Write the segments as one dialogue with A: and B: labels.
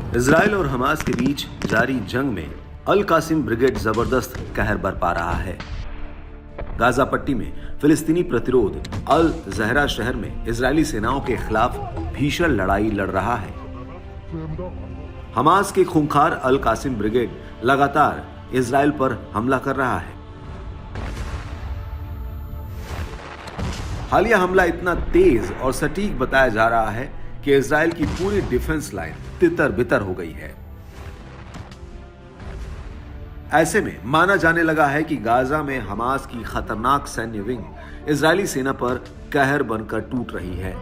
A: Israel और Hamas के बीच जारी जंग में अल कासिम ब्रिगेड जबरदस्त कहर बरपा रहा है। गाजा पट्टी में फिलिस्तीनी प्रतिरोध अल जहरा शहर में इजरायली सेनाओं के खिलाफ भीषण लड़ाई लड़ रहा है। हमास के खूंखार अल कासिम ब्रिगेड लगातार इजराइल पर हमला कर रहा है। हालिया हमला इतना तेज और सटीक बताया जा रहा है कि इजराइल की पूरी डिफेंस लाइन तितर बितर हो गई है। ऐसे में माना जाने लगा है कि गाजा में हमास की खतरनाक सैन्य विंग इजरायली सेना पर कहर बनकर टूट रही है।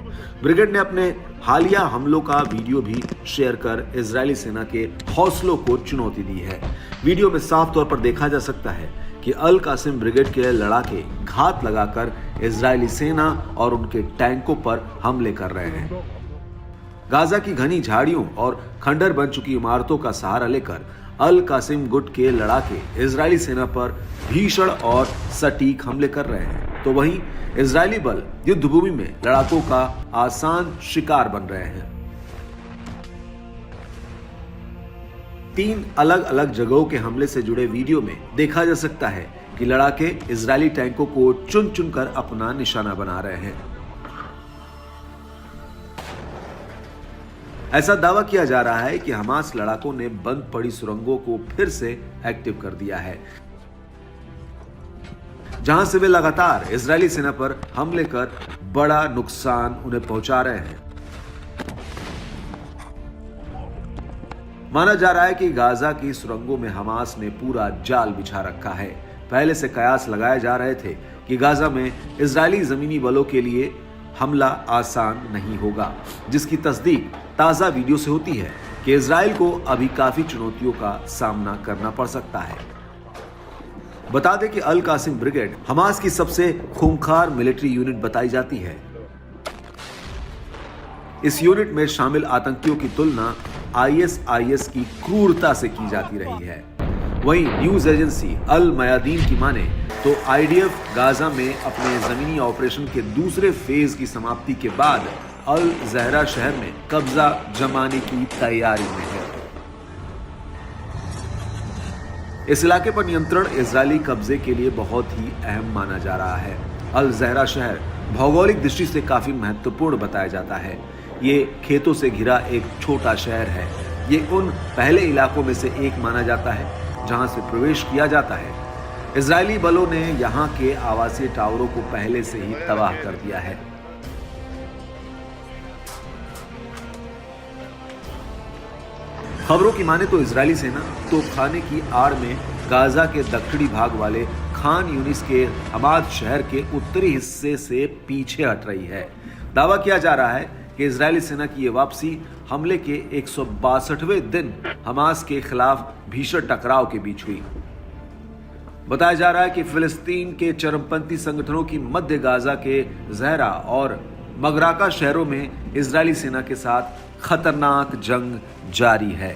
A: ब्रिगेड ने अपने हालिया हमलों का वीडियो भी शेयर कर इजरायली सेना के हौसलों को चुनौती दी है। वीडियो में साफ तौर पर देखा जा सकता है कि अल कासिम ब्रिगेड के लड़ाके घात लगाकर इजरायली सेना और उनके टैंकों पर हमले कर रहे हैं। गाजा की घनी झाड़ियों और खंडर बन चुकी इमारतों का सहारा लेकर अल कासिम गुट के लड़ाके इजरायली सेना पर भीषण और सटीक हमले कर रहे हैं, तो वहीं इजरायली बल युद्ध भूमि में लड़ाकों का आसान शिकार बन रहे हैं। 3 अलग अलग जगहों के हमले से जुड़े वीडियो में देखा जा सकता है कि लड़ाके इजरायली टैंकों को चुन चुनकर अपना निशाना बना रहे हैं। ऐसा दावा किया जा रहा है कि हमास लड़ाकों ने बंद पड़ी सुरंगों को फिर से एक्टिव कर दिया है, जहां से वे लगातार इजरायली सेना पर हमले कर बड़ा नुकसान उन्हें पहुंचा रहे हैं। माना जा रहा है कि गाजा की सुरंगों में हमास ने पूरा जाल बिछा रखा है। पहले से कयास लगाए जा रहे थे कि गाजा में इजरायली जमीनी बलों के लिए हमला आसान नहीं होगा, जिसकी तस्दीक ताजा वीडियो से होती है कि इजराइल को अभी काफी चुनौतियों का सामना करना पड़ सकता है। बता दें कि अल कासिम ब्रिगेड हमास की सबसे खूंखार मिलिट्री यूनिट बताई जाती है। इस यूनिट में शामिल आतंकियों की तुलना आईएसआईएस की क्रूरता से की जाती रही है। वहीं न्यूज एजेंसी अल मयादीन की माने तो आईडीएफ गाजा में अपने जमीनी ऑपरेशन के दूसरे फेज की समाप्ति के बाद अल जहरा शहर में कब्जा जमाने की तैयारी में है। इस इलाके पर नियंत्रण इजरायली कब्जे के लिए बहुत ही अहम माना जा रहा है। अल जहरा शहर भौगोलिक दृष्टि से काफी महत्वपूर्ण बताया जाता है। ये खेतों से घिरा एक छोटा शहर है। ये उन पहले इलाकों में से एक माना जाता है जहां से प्रवेश किया जाता है। इजरायली बलों ने यहां के आवासीय टावरों को पहले से ही तबाह कर दिया है। खबरों की माने तो इजरायली सेना तोपखाने की आड़ में गाजा के दक्षिणी भाग वाले खान यूनिस के हमाद शहर के उत्तरी हिस्से से पीछे हट रही है। दावा किया जा रहा है कि इजरायली सेना की यह वापसी हमले के 162वें दिन हमास के खिलाफ भीषण टकराव के बीच हुई। बताया जा रहा है कि फिलिस्तीन के चरमपंथी संगठनों की मध्य गाजा के जहरा और मगराका शहरों में इजरायली सेना के साथ खतरनाक जंग जारी है।